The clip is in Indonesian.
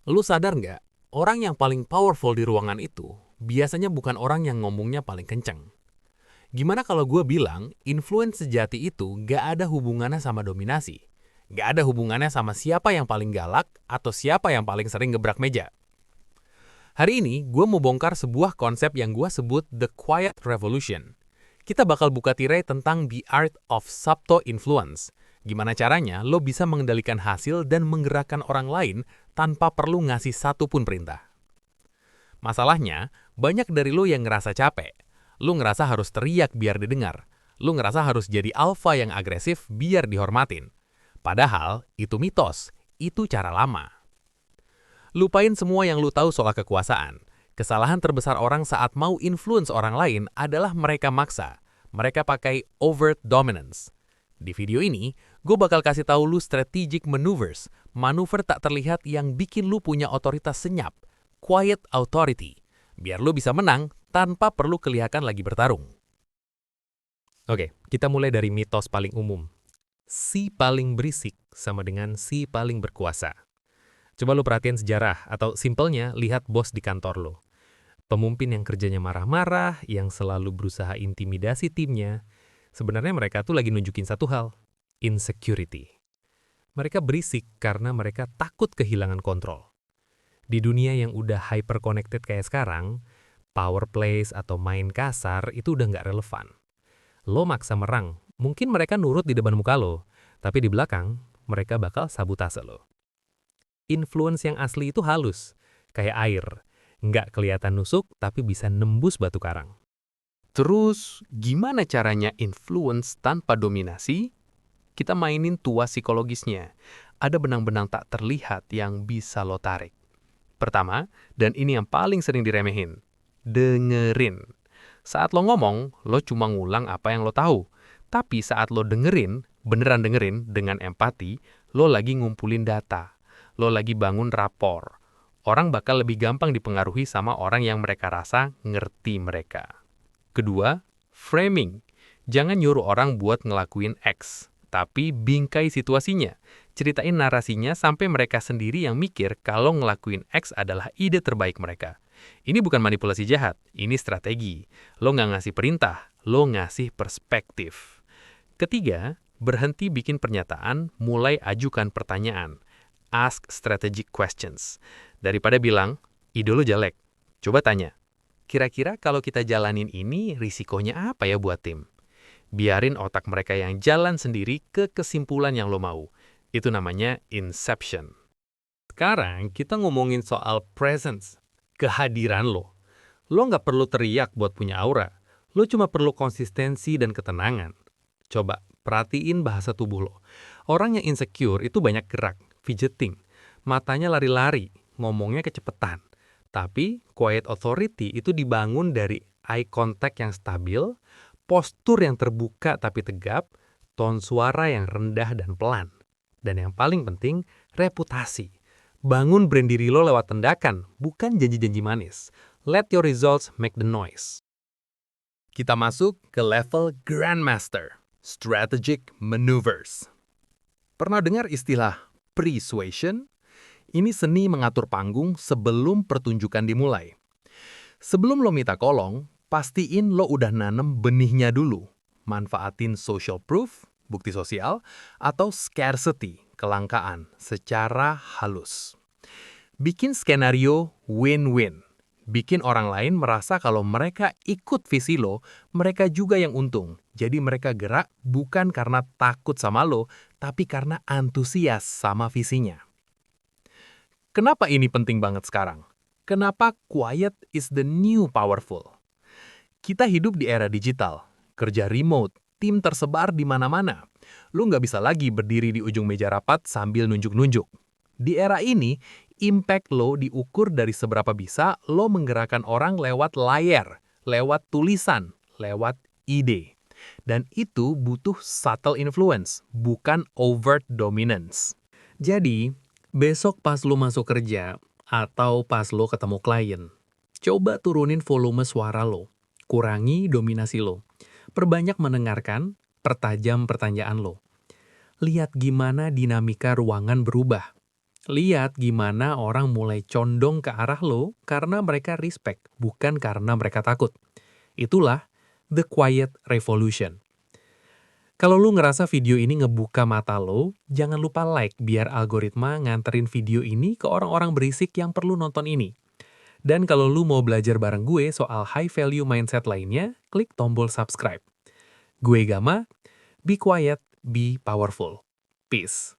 Lu sadar nggak, orang yang paling powerful di ruangan itu biasanya bukan orang yang ngomongnya paling kenceng. Gimana kalau gue bilang, influence sejati itu nggak ada hubungannya sama dominasi. Nggak ada hubungannya sama siapa yang paling galak atau siapa yang paling sering gebrak meja. Hari ini, gue mau bongkar sebuah konsep yang gue sebut The Quiet Revolution. Kita bakal buka tirai tentang the art of subtle influence. Gimana caranya lo bisa mengendalikan hasil dan menggerakkan orang lain tanpa perlu ngasih satu pun perintah. Masalahnya, banyak dari lo yang ngerasa capek. Lo ngerasa harus teriak biar didengar. Lo ngerasa harus jadi alpha yang agresif biar dihormatin. Padahal, itu mitos. Itu cara lama. Lupain semua yang lu tahu soal kekuasaan. Kesalahan terbesar orang saat mau influence orang lain adalah mereka maksa. Mereka pakai overt dominance. Di video ini, gue bakal kasih tahu lu strategic maneuvers, manuver tak terlihat yang bikin lu punya otoritas senyap, quiet authority, biar lu bisa menang tanpa perlu kelihatan lagi bertarung. Oke, kita mulai dari mitos paling umum. Si paling berisik sama dengan si paling berkuasa. Coba lu perhatiin sejarah, atau simpelnya lihat bos di kantor lo. Pemimpin yang kerjanya marah-marah, yang selalu berusaha intimidasi timnya, sebenarnya mereka tuh lagi nunjukin satu hal, insecurity. Mereka berisik karena mereka takut kehilangan kontrol. Di dunia yang udah hyper-connected kayak sekarang, power plays atau main kasar itu udah nggak relevan. Lo maksa merang, mungkin mereka nurut di depan muka lo, tapi di belakang, mereka bakal sabotase lo. Influence yang asli itu halus, kayak air. Nggak kelihatan nusuk, tapi bisa nembus batu karang. Terus, gimana caranya influence tanpa dominasi? Kita mainin tuas psikologisnya. Ada benang-benang tak terlihat yang bisa lo tarik. Pertama, dan ini yang paling sering diremehin, dengerin. Saat lo ngomong, lo cuma ngulang apa yang lo tahu. Tapi saat lo dengerin, beneran dengerin dengan empati, lo lagi ngumpulin data. Lo lagi bangun rapor. Orang bakal lebih gampang dipengaruhi sama orang yang mereka rasa ngerti mereka. Kedua, framing. Jangan nyuruh orang buat ngelakuin X, tapi bingkai situasinya. Ceritain narasinya sampai mereka sendiri yang mikir kalau ngelakuin X adalah ide terbaik mereka. Ini bukan manipulasi jahat, ini strategi. Lo nggak ngasih perintah, lo ngasih perspektif. Ketiga, berhenti bikin pernyataan, mulai ajukan pertanyaan. Ask strategic questions. Daripada bilang, ide lo jelek. Coba tanya, kira-kira kalau kita jalanin ini, risikonya apa ya buat tim? Biarin otak mereka yang jalan sendiri ke kesimpulan yang lo mau. Itu namanya inception. Sekarang kita ngomongin soal presence, kehadiran lo. Lo nggak perlu teriak buat punya aura. Lo cuma perlu konsistensi dan ketenangan. Coba perhatiin bahasa tubuh lo. Orang yang insecure itu banyak gerak, fidgeting, matanya lari-lari, ngomongnya kecepetan. Tapi quiet authority itu dibangun dari eye contact yang stabil, postur yang terbuka tapi tegap, tone suara yang rendah dan pelan. Dan yang paling penting, reputasi. Bangun brand diri lo lewat tindakan, bukan janji-janji manis. Let your results make the noise. Kita masuk ke level Grandmaster, Strategic Maneuvers. Pernah dengar istilah persuasion? Ini seni mengatur panggung sebelum pertunjukan dimulai. Sebelum lo minta kolong, pastiin lo udah nanem benihnya dulu. Manfaatin social proof, bukti sosial, atau scarcity, kelangkaan, secara halus. Bikin skenario win-win. Bikin orang lain merasa kalau mereka ikut visi lo, mereka juga yang untung. Jadi mereka gerak bukan karena takut sama lo, tapi karena antusias sama visinya. Kenapa ini penting banget sekarang? Kenapa quiet is the new powerful? Kita hidup di era digital, kerja remote, tim tersebar di mana-mana. Lo nggak bisa lagi berdiri di ujung meja rapat sambil nunjuk-nunjuk. Di era ini, impact lo diukur dari seberapa bisa lo menggerakkan orang lewat layar, lewat tulisan, lewat ide. Dan itu butuh subtle influence, bukan overt dominance. Jadi, besok pas lo masuk kerja, atau pas lo ketemu klien, coba turunin volume suara lo, kurangi dominasi lo, perbanyak mendengarkan, pertajam pertanyaan lo. Lihat gimana dinamika ruangan berubah. Lihat gimana orang mulai condong ke arah lo karena mereka respect, bukan karena mereka takut. Itulah the quiet revolution. Kalau lu ngerasa video ini ngebuka mata lo, jangan lupa like biar algoritma nganterin video ini ke orang-orang berisik yang perlu nonton ini. Dan kalau lu mau belajar bareng gue soal high value mindset lainnya, klik tombol subscribe. Gue Gama, be quiet, be powerful. Peace.